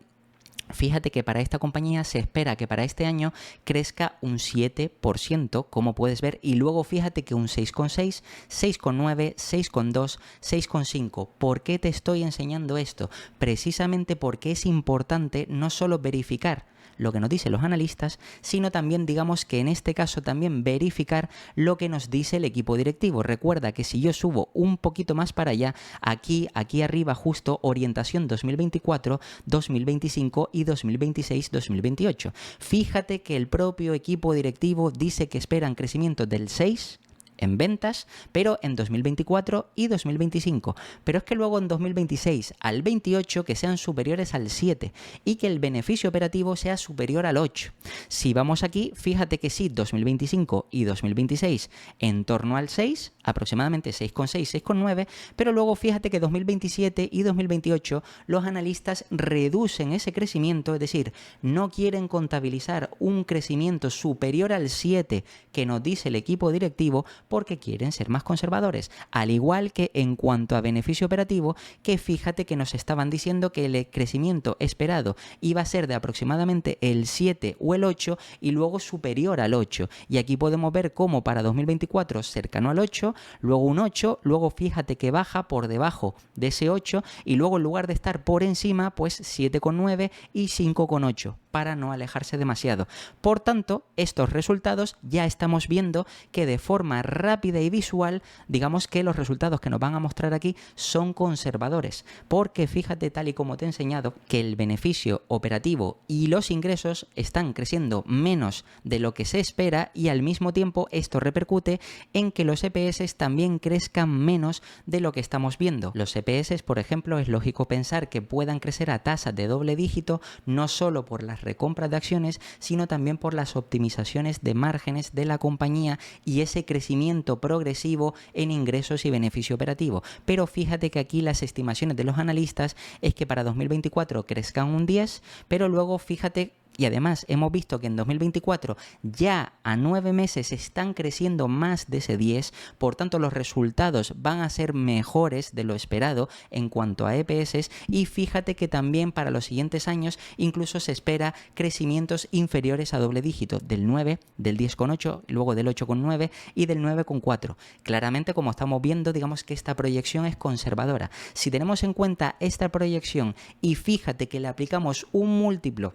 fíjate que para esta compañía se espera que para este año crezca un 7%, como puedes ver, y luego fíjate que un 6,6, 6,9, 6,2, 6,5. ¿Por qué te estoy enseñando esto? Precisamente porque es importante no solo verificar lo que nos dicen los analistas, sino también, digamos que en este caso también verificar lo que nos dice el equipo directivo. Recuerda que si yo subo un poquito más para allá, aquí arriba justo orientación 2024, 2025 y 2026, 2028. Fíjate que el propio equipo directivo dice que esperan crecimiento del 6 en ventas, pero en 2024 y 2025. Pero es que luego en 2026 al 28 que sean superiores al 7 y que el beneficio operativo sea superior al 8. Si vamos aquí, fíjate que sí, 2025 y 2026 en torno al 6, aproximadamente 6,6, 6,9, pero luego fíjate que 2027 y 2028 los analistas reducen ese crecimiento, es decir, no quieren contabilizar un crecimiento superior al 7 que nos dice el equipo directivo, porque quieren ser más conservadores, al igual que en cuanto a beneficio operativo, que fíjate que nos estaban diciendo que el crecimiento esperado iba a ser de aproximadamente el 7 o el 8 y luego superior al 8, y aquí podemos ver cómo para 2024 cercano al 8, luego un 8, luego fíjate que baja por debajo de ese 8 y luego en lugar de estar por encima, pues 7,9 y 5,8, para no alejarse demasiado. Por tanto, estos resultados ya estamos viendo que de forma rápida y visual, digamos que los resultados que nos van a mostrar aquí son conservadores, porque fíjate, tal y como te he enseñado, que el beneficio operativo y los ingresos están creciendo menos de lo que se espera, y al mismo tiempo esto repercute en que los EPS también crezcan menos de lo que estamos viendo. Los EPS, por ejemplo, es lógico pensar que puedan crecer a tasas de doble dígito, no solo por las recompras de acciones, sino también por las optimizaciones de márgenes de la compañía y ese crecimiento progresivo en ingresos y beneficio operativo. Pero fíjate que aquí las estimaciones de los analistas es que para 2024 crezcan un 10, pero luego fíjate. Y además hemos visto que en 2024 ya a 9 meses están creciendo más de ese 10, por tanto los resultados van a ser mejores de lo esperado en cuanto a EPS, y fíjate que también para los siguientes años incluso se espera crecimientos inferiores a doble dígito, del 9, del 10,8, luego del 8,9 y del 9,4. Claramente, como estamos viendo, digamos que esta proyección es conservadora. Si tenemos en cuenta esta proyección y fíjate que le aplicamos un múltiplo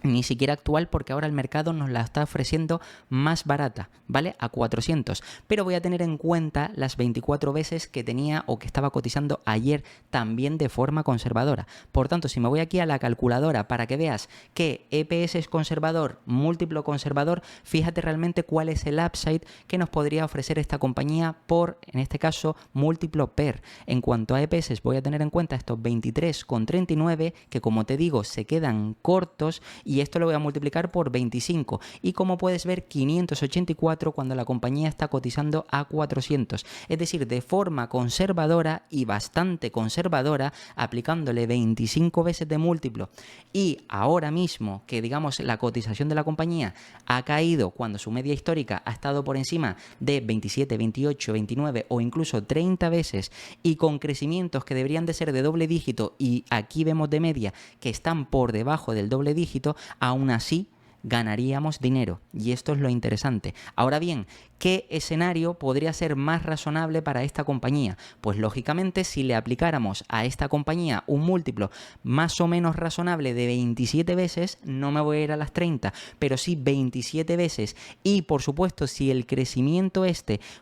ni siquiera actual, porque ahora el mercado nos la está ofreciendo más barata, ¿vale? A 400. Pero voy a tener en cuenta las 24 veces que tenía o que estaba cotizando ayer también de forma conservadora. Por tanto, si me voy aquí a la calculadora para que veas que EPS es conservador, múltiplo conservador, fíjate realmente cuál es el upside que nos podría ofrecer esta compañía por, en este caso, múltiplo PER. En cuanto a EPS, voy a tener en cuenta estos 23,39 que, como te digo, se quedan cortos, y esto lo voy a multiplicar por 25 y, como puedes ver, 584 cuando la compañía está cotizando a 400, es decir, de forma conservadora y bastante conservadora, aplicándole 25 veces de múltiplo. Y ahora mismo que, digamos, la cotización de la compañía ha caído cuando su media histórica ha estado por encima de 27, 28, 29 o incluso 30 veces, y con crecimientos que deberían de ser de doble dígito, y aquí vemos de media que están por debajo del doble dígito, aún así ganaríamos dinero, y esto es lo interesante. Ahora bien, ¿qué escenario podría ser más razonable para esta compañía? Pues lógicamente, si le aplicáramos a esta compañía un múltiplo más o menos razonable de 27 veces, no me voy a ir a las 30, pero sí 27 veces, y por supuesto, si el crecimiento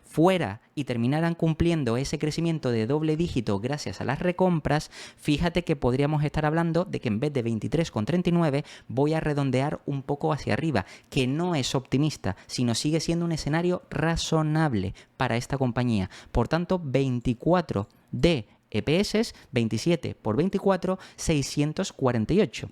fuera y terminaran cumpliendo ese crecimiento de doble dígito gracias a las recompras, fíjate que podríamos estar hablando de que en vez de 23,39 voy a redondear un poco hacia arriba, que no es optimista, sino sigue siendo un escenario razonable para esta compañía. Por tanto, 24 de EPS, 27 por 24, 648.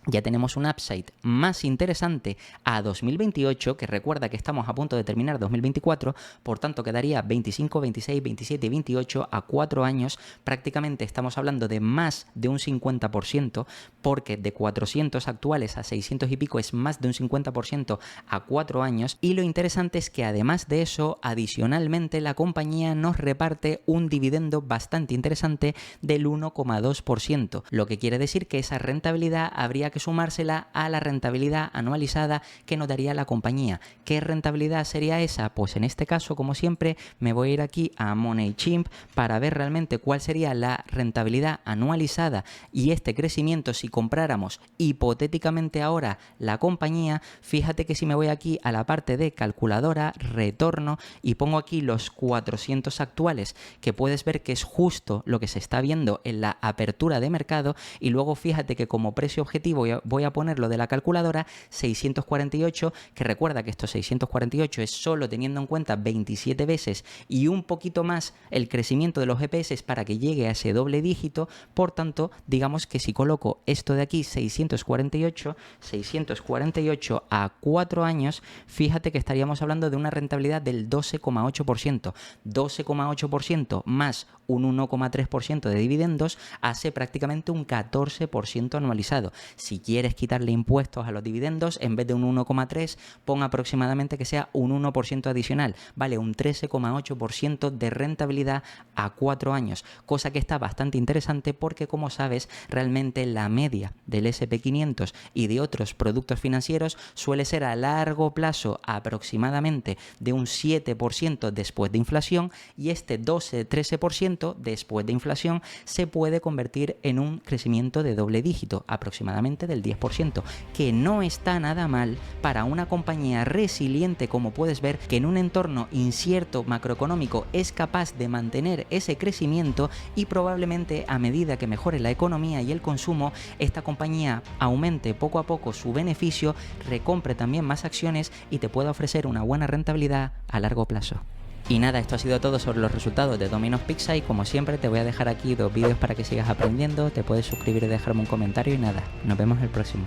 Ya tenemos un upside más interesante a 2028, que recuerda que estamos a punto de terminar 2024, por tanto quedaría 25, 26, 27 y 28 a 4 años. Prácticamente estamos hablando de más de un 50%, porque de 400 actuales a 600 y pico es más de un 50% a 4 años. Y lo interesante es que además de eso, adicionalmente la compañía nos reparte un dividendo bastante interesante del 1,2%, lo que quiere decir que esa rentabilidad habría que sumársela a la rentabilidad anualizada que nos daría la compañía. ¿Qué rentabilidad sería esa? Pues en este caso, como siempre, me voy a ir aquí a MoneyChimp para ver realmente cuál sería la rentabilidad anualizada y este crecimiento si compráramos hipotéticamente ahora la compañía. Fíjate que si me voy aquí a la parte de calculadora, retorno, y pongo aquí los 400 actuales, que puedes ver que es justo lo que se está viendo en la apertura de mercado, y luego fíjate que como precio objetivo voy a poner lo de la calculadora, 648, que recuerda que estos 648 es solo teniendo en cuenta 27 veces y un poquito más el crecimiento de los EPS para que llegue a ese doble dígito. Por tanto, digamos que si coloco esto de aquí, 648 a 4 años, fíjate que estaríamos hablando de una rentabilidad del 12,8%. 12,8% más un 1,3% de dividendos hace prácticamente un 14% anualizado. Si quieres quitarle impuestos a los dividendos, en vez de un 1,3, pon aproximadamente que sea un 1% adicional, vale, un 13,8% de rentabilidad a 4 años, cosa que está bastante interesante porque, como sabes, realmente la media del SP500 y de otros productos financieros suele ser a largo plazo aproximadamente de un 7% después de inflación, y este 12-13% después de inflación se puede convertir en un crecimiento de doble dígito, aproximadamente del 10%, que no está nada mal para una compañía resiliente, como puedes ver, que en un entorno incierto macroeconómico es capaz de mantener ese crecimiento, y probablemente a medida que mejore la economía y el consumo, esta compañía aumente poco a poco su beneficio, recompre también más acciones y te pueda ofrecer una buena rentabilidad a largo plazo. Y nada, esto ha sido todo sobre los resultados de Domino's Pizza, y como siempre te voy a dejar aquí 2 vídeos para que sigas aprendiendo. Te puedes suscribir y dejarme un comentario, y nada, nos vemos el próximo.